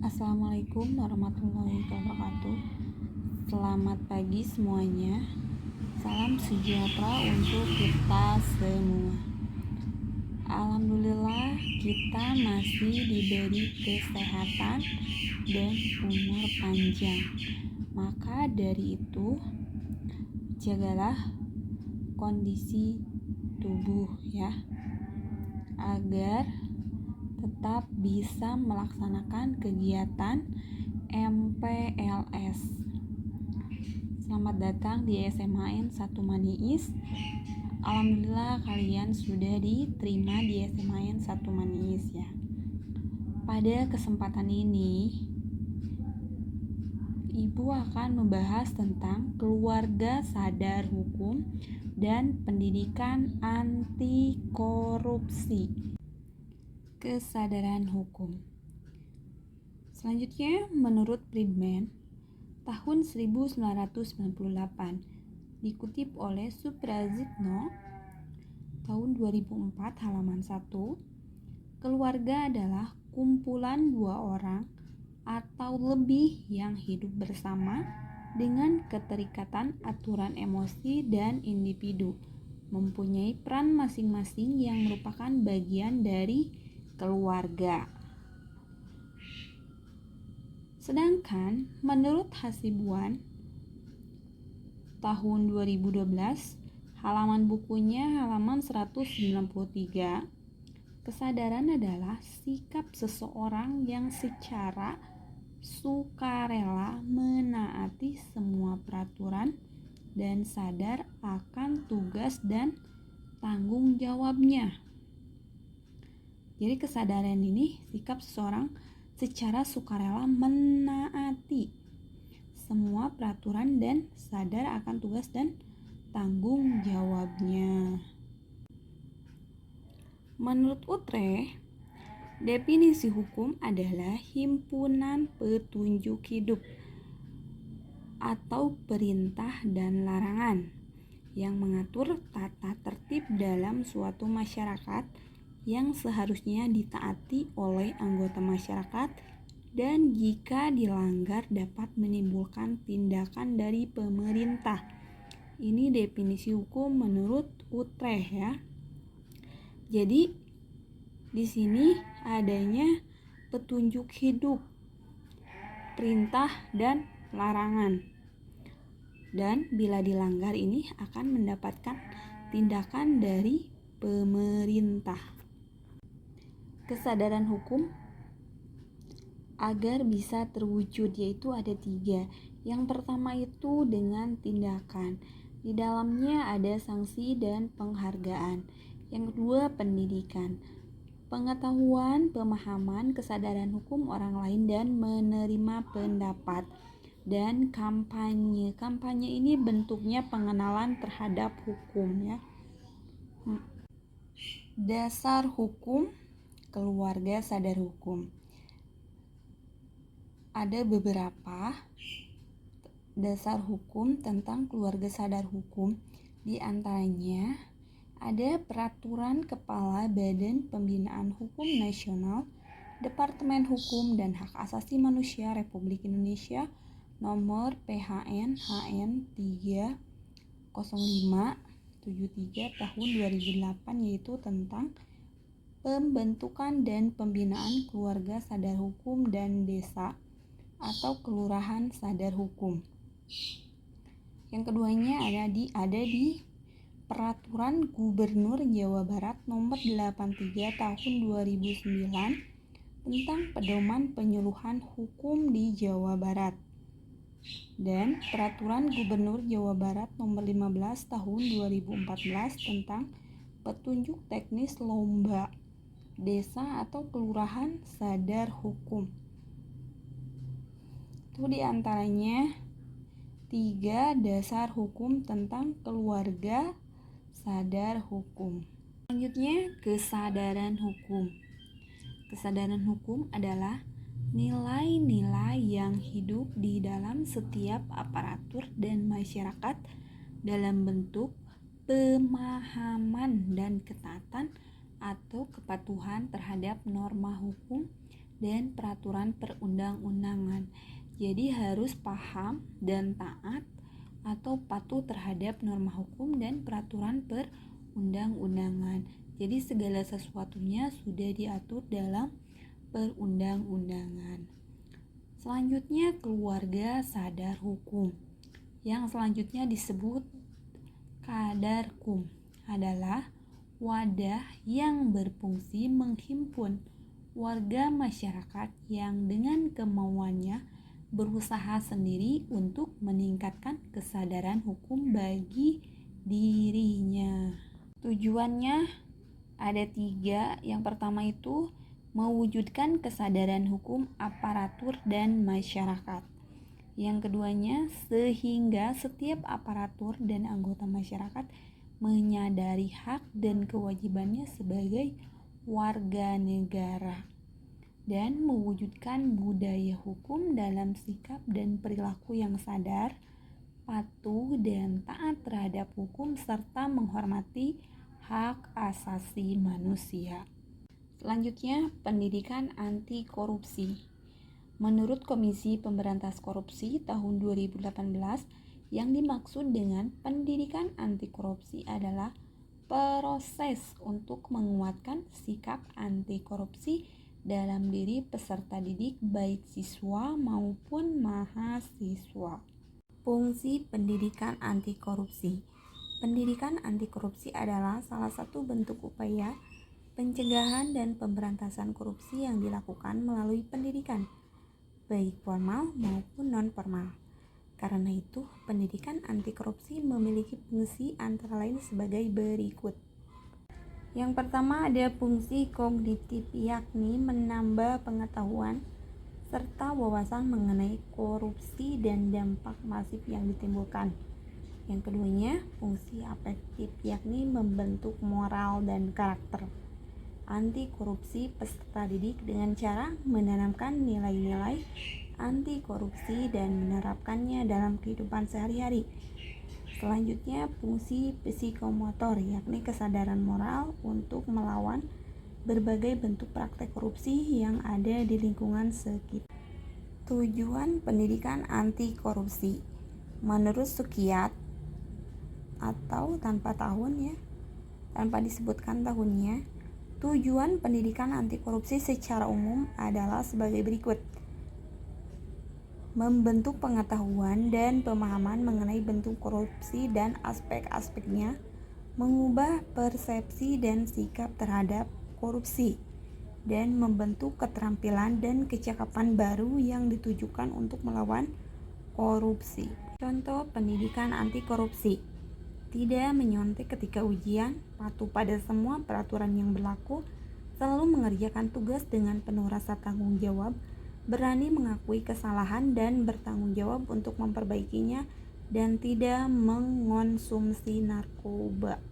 Assalamualaikum warahmatullahi wabarakatuh. Selamat pagi semuanya. Salam sejahtera untuk kita semua. Alhamdulillah kita masih diberi kesehatan dan umur panjang. Maka dari itu jagalah kondisi tubuh ya, agar tetap bisa melaksanakan kegiatan MPLS. Selamat datang di SMAN 1 Maniis. Alhamdulillah kalian sudah diterima di SMAN 1 Maniis ya. Pada kesempatan ini Ibu akan membahas tentang keluarga sadar hukum dan pendidikan anti korupsi. Kesadaran hukum. Selanjutnya, menurut Friedman, tahun 1998, dikutip oleh Suprazitno, tahun 2004 halaman 1, keluarga adalah kumpulan dua orang atau lebih yang hidup bersama dengan keterikatan aturan emosi dan individu, mempunyai peran masing-masing yang merupakan bagian dari keluarga. Sedangkan menurut Hasibuan tahun 2012 halaman bukunya halaman 193, kesadaran adalah sikap seseorang yang secara sukarela menaati semua peraturan dan sadar akan tugas dan tanggung jawabnya. Jadi kesadaran ini sikap seseorang secara sukarela menaati semua peraturan dan sadar akan tugas dan tanggung jawabnya. Menurut Utrecht, definisi hukum adalah himpunan petunjuk hidup atau perintah dan larangan yang mengatur tata tertib dalam suatu masyarakat yang seharusnya ditaati oleh anggota masyarakat dan jika dilanggar dapat menimbulkan tindakan dari pemerintah. Ini definisi hukum menurut Utrecht ya. Jadi di sini adanya petunjuk hidup, perintah dan larangan. Dan bila dilanggar ini akan mendapatkan tindakan dari pemerintah. Kesadaran hukum agar bisa terwujud yaitu ada 3. Yang pertama itu dengan tindakan. Di dalamnya ada sanksi dan penghargaan. Yang kedua pendidikan. Pengetahuan, pemahaman, kesadaran hukum orang lain dan menerima pendapat. Dan kampanye. Kampanye ini bentuknya pengenalan terhadap hukum ya. Dasar hukum keluarga sadar hukum. Ada beberapa dasar hukum tentang keluarga sadar hukum. Di antaranya ada Peraturan Kepala Badan Pembinaan Hukum Nasional, Departemen Hukum dan Hak Asasi Manusia Republik Indonesia nomor PHN HN 30573 tahun 2008 yaitu tentang pembentukan dan pembinaan keluarga sadar hukum dan desa atau kelurahan sadar hukum. Yang keduanya ada di Peraturan Gubernur Jawa Barat nomor 83 tahun 2009 tentang pedoman penyuluhan hukum di Jawa Barat. Dan Peraturan Gubernur Jawa Barat nomor 15 tahun 2014 tentang petunjuk teknis lomba desa atau kelurahan sadar hukum. Itu diantaranya 3 dasar hukum tentang keluarga sadar hukum. Selanjutnya kesadaran hukum. Kesadaran hukum adalah nilai-nilai yang hidup di dalam setiap aparatur dan masyarakat dalam bentuk pemahaman dan ketaatan atau kepatuhan terhadap norma hukum dan peraturan perundang-undangan. Jadi harus paham dan taat atau patuh terhadap norma hukum dan peraturan perundang-undangan. Jadi segala sesuatunya sudah diatur dalam perundang-undangan. Selanjutnya keluarga sadar hukum. Yang selanjutnya disebut Qadarkum adalah wadah yang berfungsi menghimpun warga masyarakat yang dengan kemauannya berusaha sendiri untuk meningkatkan kesadaran hukum bagi dirinya. Tujuannya ada 3. Yang pertama itu mewujudkan kesadaran hukum aparatur dan masyarakat. Yang keduanya, sehingga setiap aparatur dan anggota masyarakat menyadari hak dan kewajibannya sebagai warga negara dan mewujudkan budaya hukum dalam sikap dan perilaku yang sadar, patuh dan taat terhadap hukum serta menghormati hak asasi manusia. Selanjutnya, pendidikan anti korupsi. Menurut Komisi Pemberantas Korupsi tahun 2018, yang dimaksud dengan pendidikan anti korupsi adalah proses untuk menguatkan sikap anti korupsi dalam diri peserta didik baik siswa maupun mahasiswa. Fungsi pendidikan anti korupsi. Pendidikan anti korupsi adalah salah satu bentuk upaya pencegahan dan pemberantasan korupsi yang dilakukan melalui pendidikan, baik formal maupun non-formal. Karena itu, pendidikan anti korupsi memiliki fungsi antara lain sebagai berikut. Yang pertama ada fungsi kognitif, yakni menambah pengetahuan serta wawasan mengenai korupsi dan dampak masif yang ditimbulkan. Yang keduanya, fungsi afektif, yakni membentuk moral dan karakter. Anti korupsi peserta didik dengan cara menanamkan nilai-nilai anti korupsi dan menerapkannya dalam kehidupan sehari-hari. Selanjutnya, fungsi psikomotor, yakni kesadaran moral untuk melawan berbagai bentuk praktek korupsi yang ada di lingkungan sekitar. Tujuan pendidikan anti korupsi. Menurut Sukiat atau tanpa disebutkan tahunnya, tujuan pendidikan anti korupsi secara umum adalah sebagai berikut. Membentuk pengetahuan dan pemahaman mengenai bentuk korupsi dan aspek-aspeknya, mengubah persepsi dan sikap terhadap korupsi, dan membentuk keterampilan dan kecakapan baru yang ditujukan untuk melawan korupsi. Contoh pendidikan anti korupsi: tidak menyontek ketika ujian, patuh pada semua peraturan yang berlaku, selalu mengerjakan tugas dengan penuh rasa tanggung jawab, berani mengakui kesalahan dan bertanggung jawab untuk memperbaikinya, dan tidak mengonsumsi narkoba.